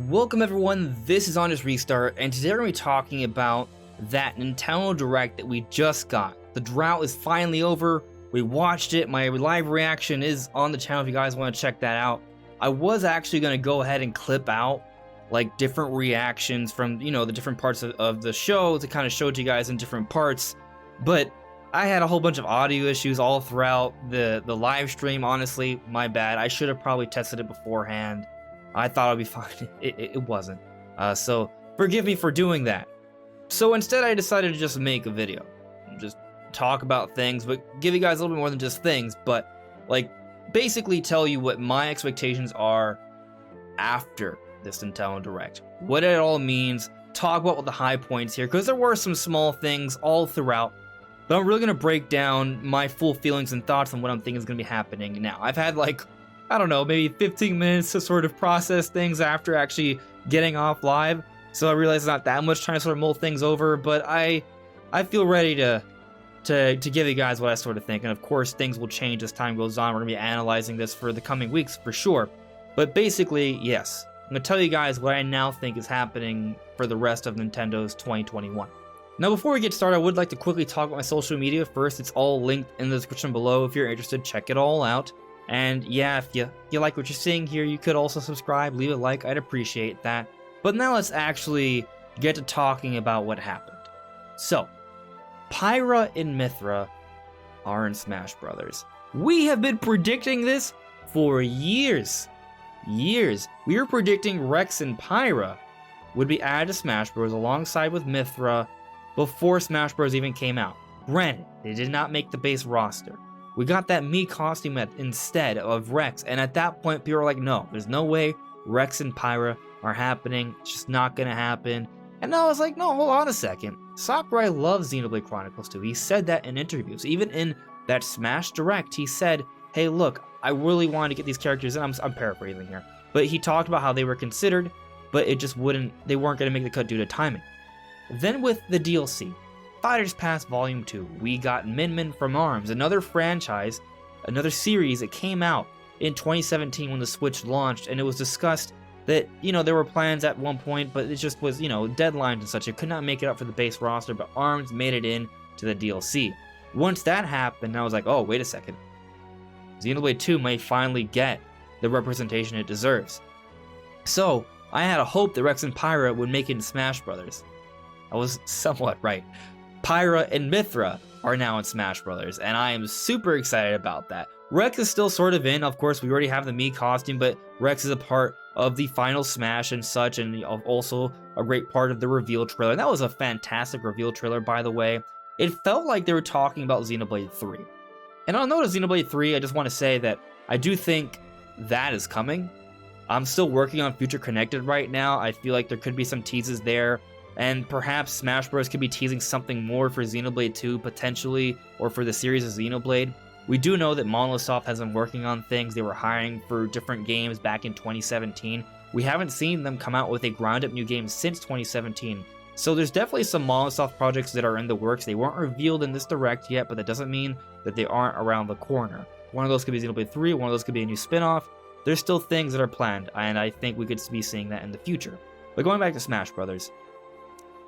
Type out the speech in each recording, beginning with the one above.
Welcome everyone, this is Honest Restart, and today we're going to be talking about that Nintendo Direct that we just got. The drought is finally over, we watched it, my live reaction is on the channel if you guys want to check that out. I was actually going to go ahead and clip out like different reactions from, the different parts of the show to kind of show it to you guys in different parts, but I had a whole bunch of audio issues all throughout the live stream. Honestly, my bad. I should have probably tested it beforehand. I thought it'd be fine. It wasn't. So forgive me for doing that. So instead I decided to just make a video. Just talk about things, but give you guys a little bit more than just things, but like basically tell you what my expectations are after this Nintendo Direct. What it all means, talk about what the high points here, because there were some small things all throughout, but I'm really going to break down my full feelings and thoughts on what I'm thinking is going to be happening now. I've had like, I don't know, maybe 15 minutes to sort of process things after actually getting off live. So I realize it's not that much trying to sort of mull things over, but I feel ready to give you guys what I sort of think. And of course, things will change as time goes on. We're going to be analyzing this for the coming weeks for sure. But basically, yes, I'm going to tell you guys what I now think is happening for the rest of Nintendo's 2021. Now, before we get started, I would like to quickly talk about my social media first. It's all linked in the description below. If you're interested, check it all out. And yeah, if you like what you're seeing here, you could also subscribe, leave a like, I'd appreciate that. But now let's actually get to talking about what happened. So, Pyra and Mythra are in Smash Brothers. We have been predicting this for years. We were predicting Rex and Pyra would be added to Smash Bros. Alongside with Mythra before Smash Bros. Even came out. Granted, they did not make the base roster. We got that Mii costume instead of Rex, and at that point, people were like, no, there's no way Rex and Pyra are happening. It's just not gonna happen. And I was like, no, hold on a second. Sakurai loves Xenoblade Chronicles 2. He said that in interviews. Even in that Smash Direct, he said, hey, look, I really wanted to get these characters in. I'm paraphrasing here. But he talked about how they were considered, but it just they weren't gonna make the cut due to timing. Then with the DLC, Fighters Pass Volume 2, we got Min Min from ARMS, another franchise, another series that came out in 2017 when the Switch launched, and it was discussed that, there were plans at one point, but it just was, deadlines and such. It could not make it up for the base roster, but ARMS made it in to the DLC. Once that happened, I was like, oh, wait a second. Xenoblade 2 may finally get the representation it deserves. So, I had a hope that Rex and Pyra would make it in Smash Brothers. I was somewhat right. Pyra and Mythra are now in Smash Brothers, and I am super excited about that. Rex is still sort of in. Of course, we already have the Mii costume, but Rex is a part of the final Smash and such, and also a great part of the reveal trailer. And that was a fantastic reveal trailer, by the way. It felt like they were talking about Xenoblade 3. And on the note of Xenoblade 3, I just want to say that I do think that is coming. I'm still working on Future Connected right now. I feel like there could be some teases there. And perhaps Smash Bros. Could be teasing something more for Xenoblade 2, potentially, or for the series of Xenoblade. We do know that Monolith Soft has been working on things. They were hiring for different games back in 2017. We haven't seen them come out with a ground-up new game since 2017. So there's definitely some Monolith Soft projects that are in the works. They weren't revealed in this Direct yet, but that doesn't mean that they aren't around the corner. One of those could be Xenoblade 3, one of those could be a new spin-off. There's still things that are planned, and I think we could be seeing that in the future. But going back to Smash Brothers,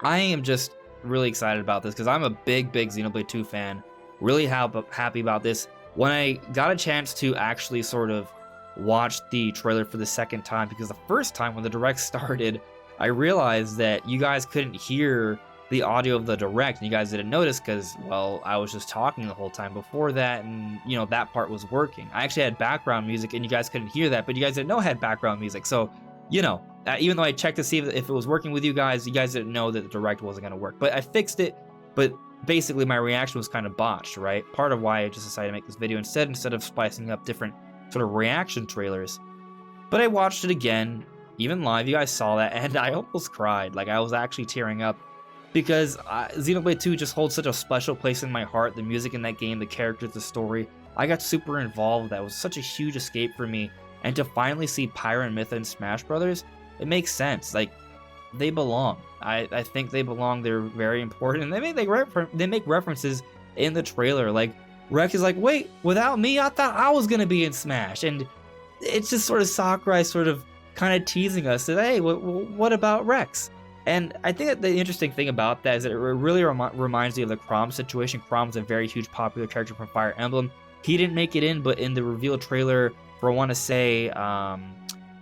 I am just really excited about this because I'm a big Xenoblade 2 fan. Really happy about this. When I got a chance to actually sort of watch the trailer for the second time, because the first time when the Direct started, I realized that you guys couldn't hear the audio of the Direct, and you guys didn't notice because, well, I was just talking the whole time before that, and, that part was working. I actually had background music, and you guys couldn't hear that, but you guys didn't know I had background music, so, even though I checked to see if it was working with you guys didn't know that the Direct wasn't going to work. But I fixed it, but basically my reaction was kind of botched, right? Part of why I just decided to make this video instead of spicing up different sort of reaction trailers. But I watched it again, even live, you guys saw that, and I almost cried. Like, I was actually tearing up, because Xenoblade 2 just holds such a special place in my heart. The music in that game, the characters, the story. I got super involved. That was such a huge escape for me. And to finally see Pyra and Mythra in Smash Brothers, it makes sense. Like, they belong. I think they belong. They're very important. And they make references in the trailer. Like, Rex is like, wait, without me, I thought I was going to be in Smash. And it's just sort of Sakurai sort of kind of teasing us that, hey, what about Rex? And I think that the interesting thing about that is that it really reminds me of the Chrom situation. Chrom is a very huge popular character from Fire Emblem. He didn't make it in, but in the reveal trailer for, I want to say,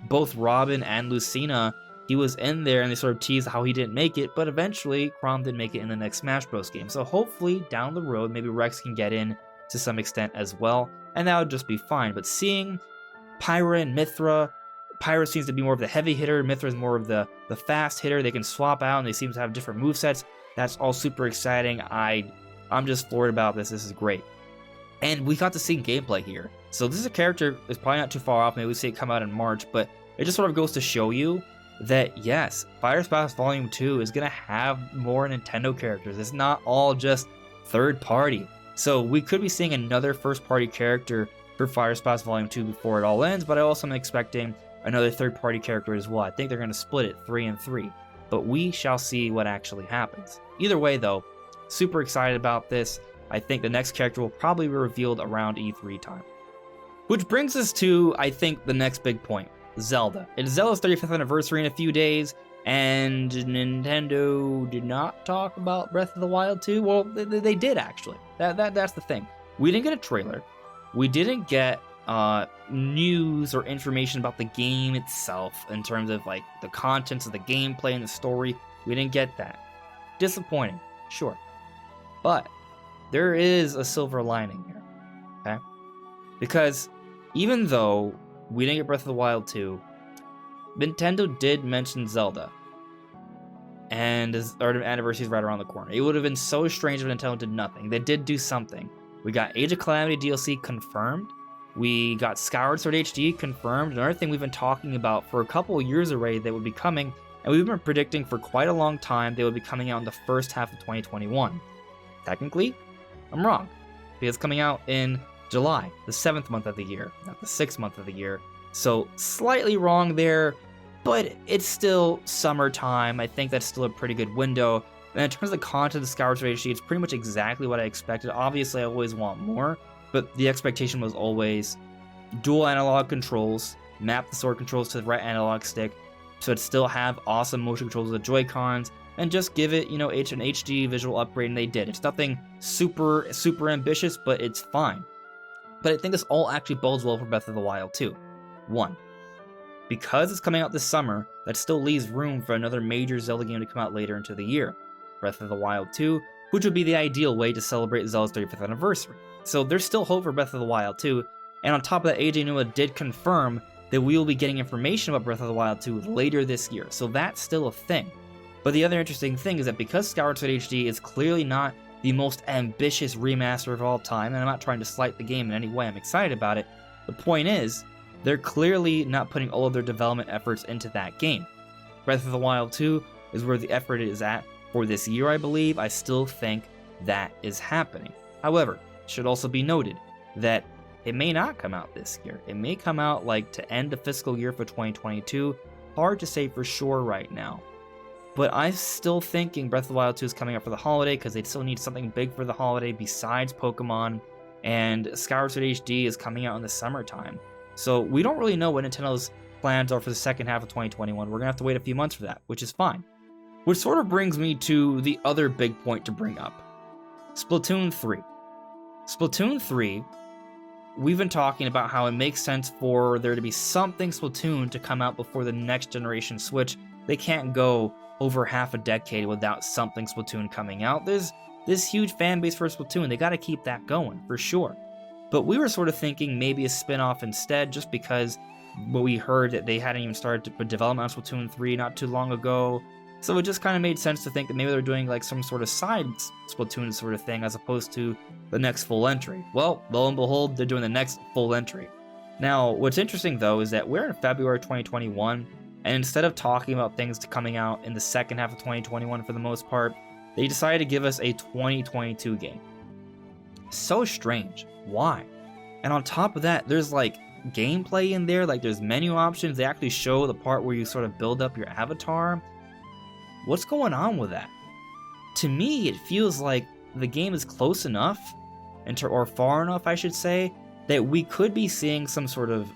both Robin and Lucina, he was in there, and they sort of teased how he didn't make it, but eventually Chrom did make it in the next Smash Bros. Game. So hopefully, down the road, maybe Rex can get in to some extent as well, and that would just be fine. But seeing Pyra and Mythra, Pyra seems to be more of the heavy hitter, Mythra is more of the fast hitter. They can swap out, and they seem to have different movesets. That's all super exciting. I'm just floored about this. This is great. And we got to see gameplay here. So this is a character that's probably not too far off. Maybe we see it come out in March, but it just sort of goes to show you that, yes, Fire Splash Volume 2 is going to have more Nintendo characters. It's not all just third party. So we could be seeing another first party character for Fire Splash Volume 2 before it all ends, but I also am expecting another third party character as well. I think they're going to split it 3 and 3, but we shall see what actually happens. Either way though, super excited about this. I think the next character will probably be revealed around E3 time. Which brings us to, I think, the next big point. Zelda. It's Zelda's 35th anniversary in a few days, and Nintendo did not talk about Breath of the Wild 2. Well, they did actually. That's the thing. We didn't get a trailer. We didn't get news or information about the game itself in terms of like the contents of the gameplay and the story. We didn't get that. Disappointing, sure. But there is a silver lining here, okay? Because even though we didn't get Breath of the Wild 2, Nintendo did mention Zelda. And our anniversary is right around the corner. It would have been so strange if Nintendo did nothing. They did do something. We got Age of Calamity DLC confirmed. We got Skyward Sword HD confirmed. Another thing we've been talking about for a couple of years already that would be coming, and we've been predicting for quite a long time they would be coming out in the first half of 2021. Technically, I'm wrong, because it's coming out in July, the 7th month of the year, not the 6th month of the year. So slightly wrong there, but it's still summertime. I think that's still a pretty good window. And in terms of the content of Skyward Sword HD, it's pretty much exactly what I expected. Obviously, I always want more, but the expectation was always dual analog controls, map the sword controls to the right analog stick, so it'd still have awesome motion controls with the Joy-Cons, and just give it, an HD visual upgrade, and they did. It's nothing super ambitious, but it's fine. But I think this all actually bodes well for Breath of the Wild 2. 1. Because it's coming out this summer, that still leaves room for another major Zelda game to come out later into the year. Breath of the Wild 2, which would be the ideal way to celebrate Zelda's 35th anniversary. So there's still hope for Breath of the Wild 2, and on top of that, AJ Nua did confirm that we will be getting information about Breath of the Wild 2 later this year, so that's still a thing. But the other interesting thing is that because Skyward Sword HD is clearly not the most ambitious remaster of all time, and I'm not trying to slight the game in any way, I'm excited about it, the point is, they're clearly not putting all of their development efforts into that game. Breath of the Wild 2 is where the effort is at for this year, I believe. I still think that is happening. However, it should also be noted that it may not come out this year. It may come out to end the fiscal year for 2022. Hard to say for sure right now. But I'm still thinking Breath of the Wild 2 is coming up for the holiday because they still need something big for the holiday besides Pokemon. And Skyward Sword HD is coming out in the summertime. So we don't really know what Nintendo's plans are for the second half of 2021. We're going to have to wait a few months for that, which is fine. Which sort of brings me to the other big point to bring up. Splatoon 3. Splatoon 3, we've been talking about how it makes sense for there to be something Splatoon to come out before the next generation Switch. They can't go over half a decade without something Splatoon coming out. There's this huge fan base for Splatoon. They got to keep that going, for sure. But we were sort of thinking maybe a spin-off instead, just because we heard that they hadn't even started to put development on Splatoon 3 not too long ago. So it just kind of made sense to think that maybe they're doing some sort of side Splatoon sort of thing as opposed to the next full entry. Well, lo and behold, they're doing the next full entry. Now, what's interesting though is that we're in February 2021, and instead of talking about things coming out in the second half of 2021 for the most part, they decided to give us a 2022 game. So strange. Why? And on top of that, there's gameplay in there, there's menu options. They actually show the part where you sort of build up your avatar. What's going on with that? To me, it feels like the game is close enough, or far enough, I should say, that we could be seeing some sort of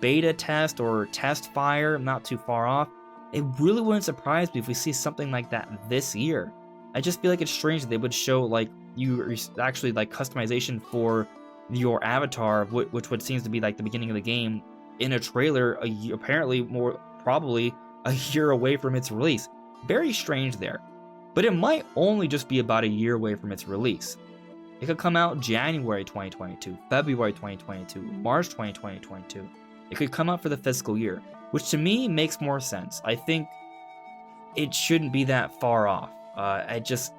beta test or test fire, not too far off, it really wouldn't surprise me if we see something like that this year. I just feel like it's strange that they would show like you actually like customization for your avatar, which would seems to be like the beginning of the game, in a trailer apparently more probably a year away from its release. Very strange there. But it might only just be about a year away from its release. It could come out January 2022, February 2022, March 2022. It could come out for the fiscal year, which to me makes more sense. I think it shouldn't be that far off. I just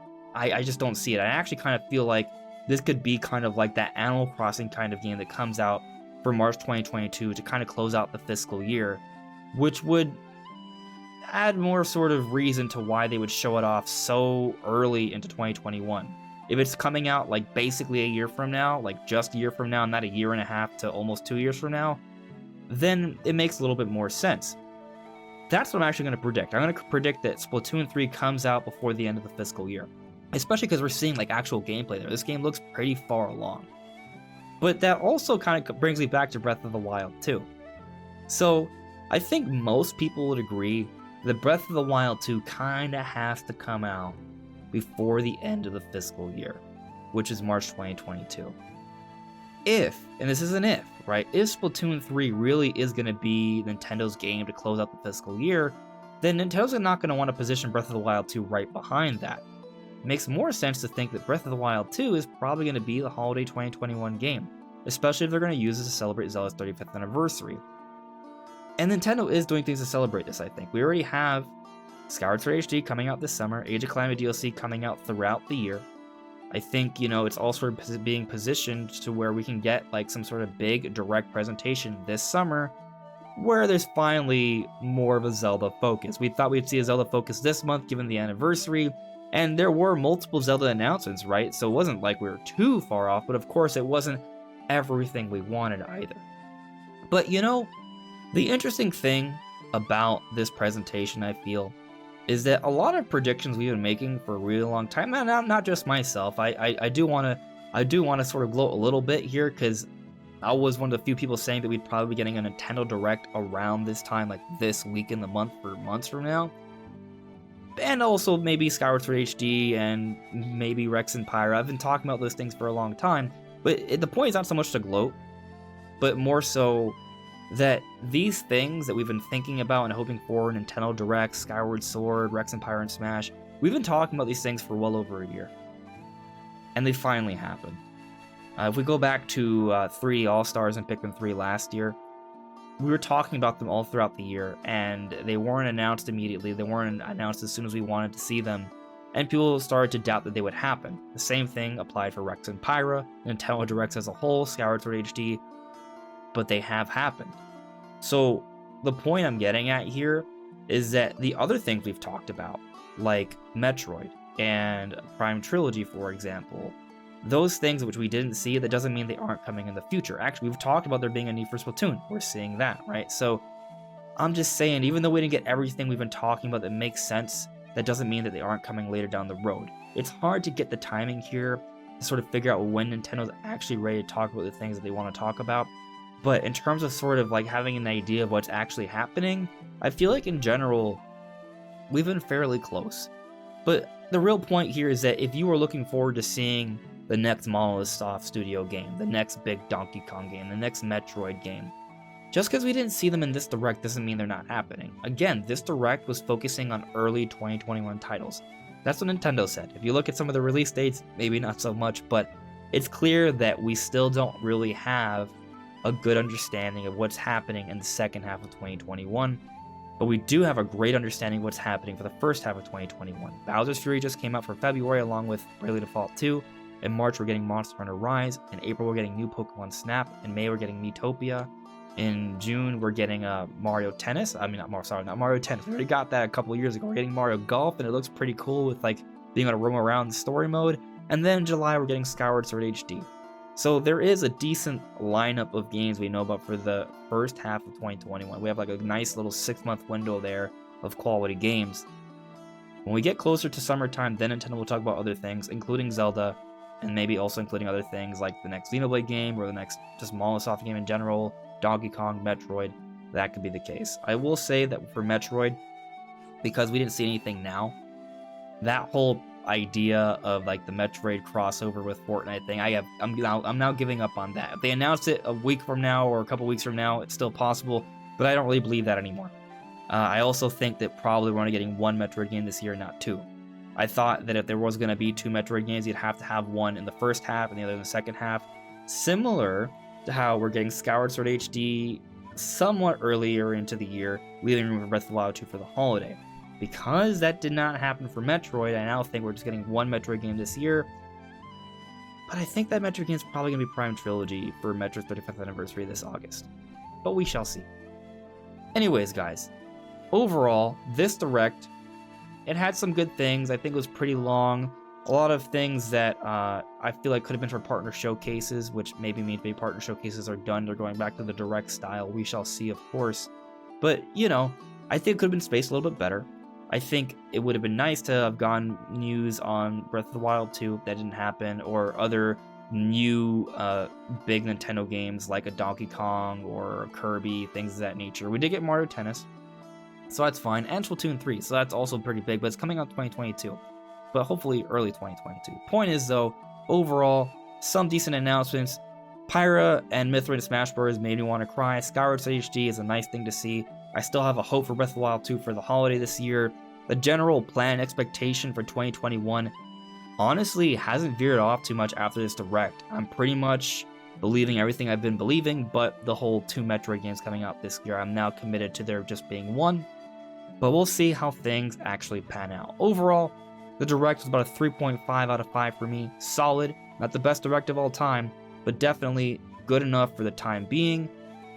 don't see it. I actually kind of feel like this could be kind of like that Animal Crossing kind of game that comes out for March 2022 to kind of close out the fiscal year, which would add more sort of reason to why they would show it off so early into 2021. If it's coming out like basically a year from now, like just a year from now, not a year and a half to almost 2 years from now, then it makes a little bit more sense. That's what I'm actually going to predict. I'm going to predict that Splatoon 3 comes out before the end of the fiscal year. Especially because we're seeing like actual gameplay there. This game looks pretty far along. But that also kind of brings me back to Breath of the Wild too. So I think most people would agree that Breath of the Wild 2 kind of has to come out before the end of the fiscal year, which is March 2022. If, and this is an if, right, if Splatoon 3 really is going to be Nintendo's game to close out the fiscal year, then Nintendo's not going to want to position Breath of the Wild 2 right behind that. It makes more sense to think that Breath of the Wild 2 is probably going to be the holiday 2021 game, especially if they're going to use it to celebrate Zelda's 35th anniversary. And Nintendo is doing things to celebrate this, I think. We already have Skyward Sword HD coming out this summer, Age of Calamity DLC coming out throughout the year. I think, it's all sort of being positioned to where we can get like some sort of big direct presentation this summer where there's finally more of a Zelda focus. We thought we'd see a Zelda focus this month given the anniversary, and there were multiple Zelda announcements, right? So it wasn't like we were too far off, but of course it wasn't everything we wanted either. But the interesting thing about this presentation, I feel, is that a lot of predictions we've been making for a really long time, and not just myself. I do want to sort of gloat a little bit here because I was one of the few people saying that we'd probably be getting a Nintendo Direct around this time, like this week in the month for months from now. And also maybe Skyward Sword HD and maybe Rex and Pyra. I've been talking about those things for a long time, but the point is not so much to gloat, but more so that these things that we've been thinking about and hoping for, Nintendo Direct, Skyward Sword, Rex and Pyra and Smash, we've been talking about these things for well over a year. And they finally happened. If we go back to 3 All-Stars and Pikmin 3 last year, we were talking about them all throughout the year, and they weren't announced immediately. They weren't announced as soon as we wanted to see them, and people started to doubt that they would happen. The same thing applied for Rex and Pyra, Nintendo Directs as a whole, Skyward Sword HD, but they have happened. So the point I'm getting at here is that the other things we've talked about, like Metroid and Prime Trilogy, for example, those things which we didn't see, that doesn't mean they aren't coming in the future. Actually, we've talked about there being a need for Splatoon. We're seeing that, right? So I'm just saying, even though we didn't get everything we've been talking about that makes sense, that doesn't mean that they aren't coming later down the road. It's hard to get the timing here to sort of figure out when Nintendo's actually ready to talk about the things that they want to talk about. But in terms of sort of like having an idea of what's actually happening, I feel like in general, we've been fairly close. But the real point here is that if you were looking forward to seeing the next Monolith Soft Studio game, the next big Donkey Kong game, the next Metroid game, just because we didn't see them in this Direct doesn't mean they're not happening. Again, this Direct was focusing on early 2021 titles. That's what Nintendo said. If you look at some of the release dates, maybe not so much, but it's clear that we still don't really have a good understanding of what's happening in the second half of 2021, but we do have a great understanding of what's happening for the first half of 2021. Bowser's Fury just came out for February along with Bravely Default 2. In March, we're getting Monster Hunter Rise. In April, we're getting new Pokemon Snap. In May, we're getting Miitopia. In June, we're getting Mario Tennis. Not Mario Tennis. We already got that a couple years ago. We're getting Mario Golf, and it looks pretty cool with like being able to roam around the story mode. And then in July, we're getting Skyward Sword HD. So there is a decent lineup of games we know about for the first half of 2021. We have like a nice little 6-month window there of quality games. When we get closer to summertime, then Nintendo will talk about other things, including Zelda, and maybe also including other things like the next Xenoblade game or the next just Monolith Soft game in general, Donkey Kong, Metroid, that could be the case. I will say that for Metroid, because we didn't see anything now, that whole idea of like the Metroid crossover with Fortnite thing, I'm now giving up on that. If they announced it a week from now or a couple weeks from now, it's still possible, but I don't really believe that anymore. I also think that probably we're only getting one Metroid game this year, not two. I thought that if there was going to be two Metroid games, you'd have to have one in the first half and the other in the second half, similar to how we're getting Skyward Sword HD somewhat earlier into the year, leaving room for Breath of the Wild 2 for the holiday. Because that did not happen for Metroid, I now think we're just getting one Metroid game this year. But I think that Metroid game is probably going to be Prime Trilogy for Metroid's 35th anniversary this August. But we shall see. Anyways, guys, overall, this Direct, it had some good things. I think it was pretty long. A lot of things that I feel like could have been for partner showcases, which maybe means maybe partner showcases are done. They're going back to the Direct style. We shall see, of course. But, you know, I think it could have been spaced a little bit better. I think it would have been nice to have gotten news on Breath of the Wild 2. That didn't happen. Or other new big Nintendo games like a Donkey Kong or a Kirby, things of that nature. We did get Mario Tennis, so that's fine. And Splatoon 3, so that's also pretty big, but it's coming out 2022. But hopefully early 2022. Point is, though, overall, some decent announcements. Pyra and Mythra in Smash Bros. Made me want to cry. Skyward Sword HD is a nice thing to see. I still have a hope for Breath of the Wild 2 for the holiday this year. The general plan expectation for 2021 honestly hasn't veered off too much after this Direct. I'm pretty much believing everything I've been believing, but the whole two Metroid games coming out this year, I'm now committed to there just being one. But we'll see how things actually pan out. Overall, the Direct was about a 3.5 out of 5 for me. Solid, not the best Direct of all time, but definitely good enough for the time being.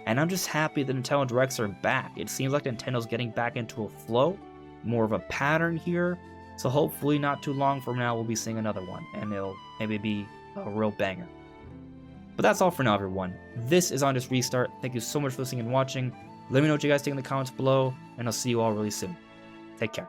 And I'm just happy that Nintendo Directs are back. It seems like Nintendo's getting back into a flow, more of a pattern here. So hopefully not too long from now we'll be seeing another one, and it'll maybe be a real banger. But that's all for now, everyone. This is On This Restart. Thank you so much for listening and watching. Let me know what you guys think in the comments below, and I'll see you all really soon. Take care.